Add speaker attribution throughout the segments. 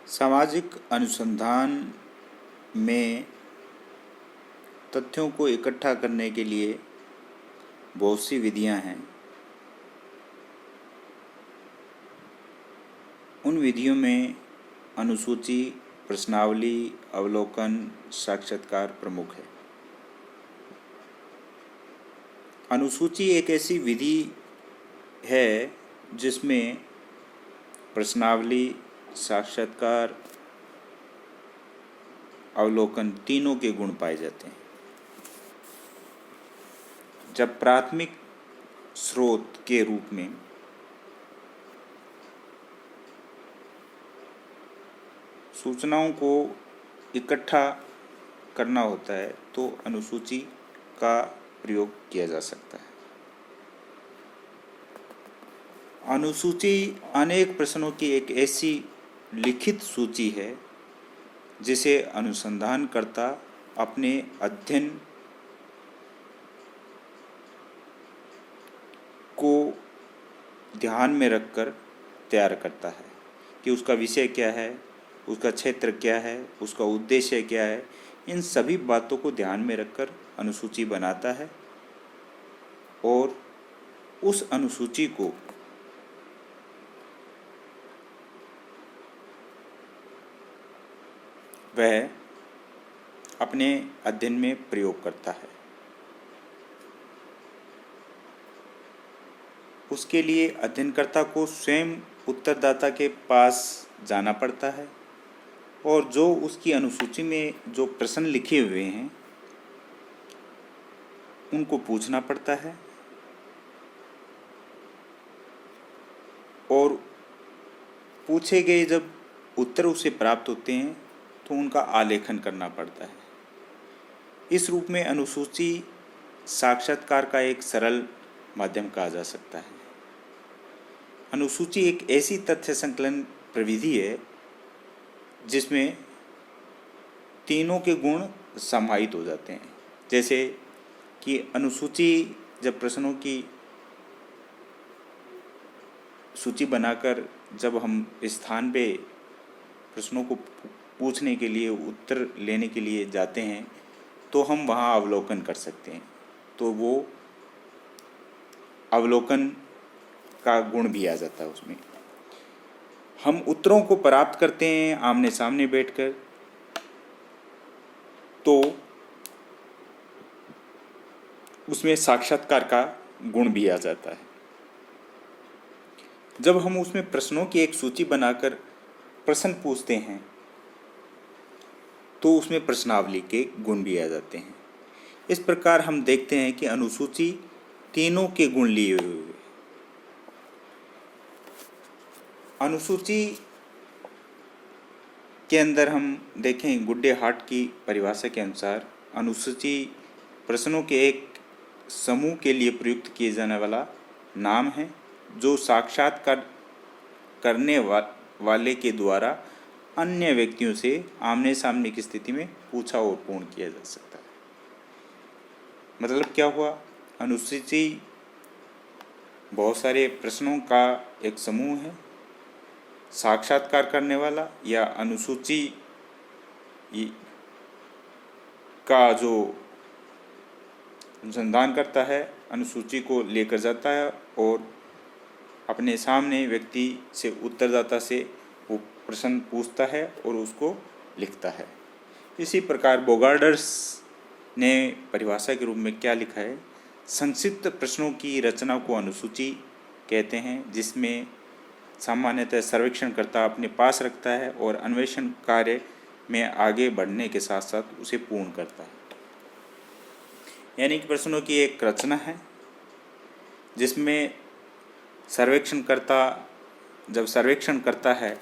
Speaker 1: सामाजिक अनुसंधान में तथ्यों को इकट्ठा करने के लिए बहुत सी विधियां हैं। उन विधियों में अनुसूची, प्रश्नावली, अवलोकन, साक्षात्कार प्रमुख है। अनुसूची एक ऐसी विधि है जिसमें प्रश्नावली, साक्षात्कार, अवलोकन तीनों के गुण पाए जाते हैं। जब प्राथमिक स्रोत के रूप में सूचनाओं को इकट्ठा करना होता है तो अनुसूची का प्रयोग किया जा सकता है। अनुसूची अनेक प्रश्नों की एक ऐसी लिखित सूची है जिसे अनुसंधानकर्ता अपने अध्ययन को ध्यान में रखकर तैयार करता है कि उसका विषय क्या है, उसका क्षेत्र क्या है, उसका उद्देश्य क्या है। इन सभी बातों को ध्यान में रखकर अनुसूची बनाता है और उस अनुसूची को वह अपने अध्ययन में प्रयोग करता है। उसके लिए अध्ययनकर्ता को स्वयं उत्तरदाता के पास जाना पड़ता है और जो उसकी अनुसूची में जो प्रश्न लिखे हुए हैं उनको पूछना पड़ता है और पूछे गए जब उत्तर उसे प्राप्त होते हैं तो उनका आलेखन करना पड़ता है। इस रूप में अनुसूची साक्षात्कार का एक सरल माध्यम कहा जा सकता है। अनुसूची एक ऐसी तथ्य संकलन प्रविधि है जिसमें तीनों के गुण समाहित हो जाते हैं। जैसे कि अनुसूची जब प्रश्नों की सूची बनाकर जब हम स्थान पे प्रश्नों को पूछने के लिए, उत्तर लेने के लिए जाते हैं तो हम वहाँ अवलोकन कर सकते हैं, तो वो अवलोकन का गुण भी आ जाता है उसमें। हम उत्तरों को प्राप्त करते हैं आमने सामने बैठकर, तो उसमें साक्षात्कार का गुण भी आ जाता है। जब हम उसमें प्रश्नों की एक सूची बनाकर प्रश्न पूछते हैं तो उसमें प्रश्नावली के गुण भी आ जाते हैं। इस प्रकार हम देखते हैं कि अनुसूची तीनों के गुण लिए हुए हैं। अनुसूची के अंदर हम देखें, गुड्डे हार्ट की परिभाषा के अनुसार अनुसूची प्रश्नों के एक समूह के लिए प्रयुक्त किए जाने वाला नाम है जो साक्षात्कार करने वाले के द्वारा अन्य व्यक्तियों से आमने सामने की स्थिति में पूछा और पूर्ण किया जा सकता है। मतलब क्या हुआ, अनुसूची बहुत सारे प्रश्नों का एक समूह है। साक्षात्कार करने वाला या अनुसूची का जो अनुसंधान करता है अनुसूची को लेकर जाता है और अपने सामने व्यक्ति से, उत्तरदाता से वो प्रश्न पूछता है और उसको लिखता है। इसी प्रकार बोगार्डर्स ने परिभाषा के रूप में क्या लिखा है, संक्षिप्त प्रश्नों की रचना को अनुसूची कहते हैं जिसमें सामान्यतः सर्वेक्षणकर्ता अपने पास रखता है और अन्वेषण कार्य में आगे बढ़ने के साथ साथ उसे पूर्ण करता है। यानी कि प्रश्नों की एक रचना है जिसमें सर्वेक्षणकर्ता जब सर्वेक्षण करता है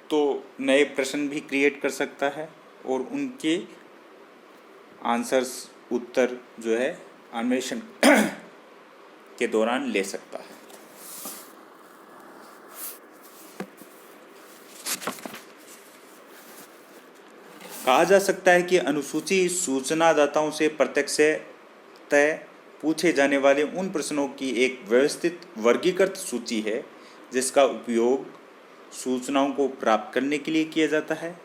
Speaker 1: तो नए प्रश्न भी क्रिएट कर सकता है और उनके आंसर्स, उत्तर जो है अन्वेषण के दौरान ले सकता है। कहा जा सकता है कि अनुसूची सूचनादाताओं से प्रत्यक्षतः पूछे जाने वाले उन प्रश्नों की एक व्यवस्थित वर्गीकृत सूची है जिसका उपयोग सूचनाओं को प्राप्त करने के लिए किया जाता है।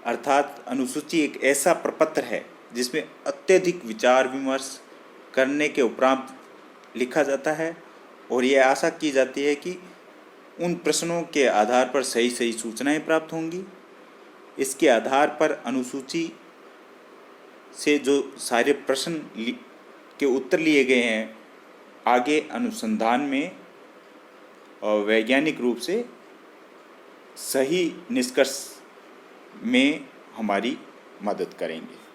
Speaker 1: अर्थात अनुसूची एक ऐसा प्रपत्र है जिसमें अत्यधिक विचार विमर्श करने के उपरांत लिखा जाता है और यह आशा की जाती है कि उन प्रश्नों के आधार पर सही सही सूचनाएं प्राप्त होंगी। इसके आधार पर अनुसूची से जो सारे प्रश्न के उत्तर लिए गए हैं, आगे अनुसंधान में और वैज्ञानिक रूप से सही निष्कर्ष में हमारी मदद करेंगे।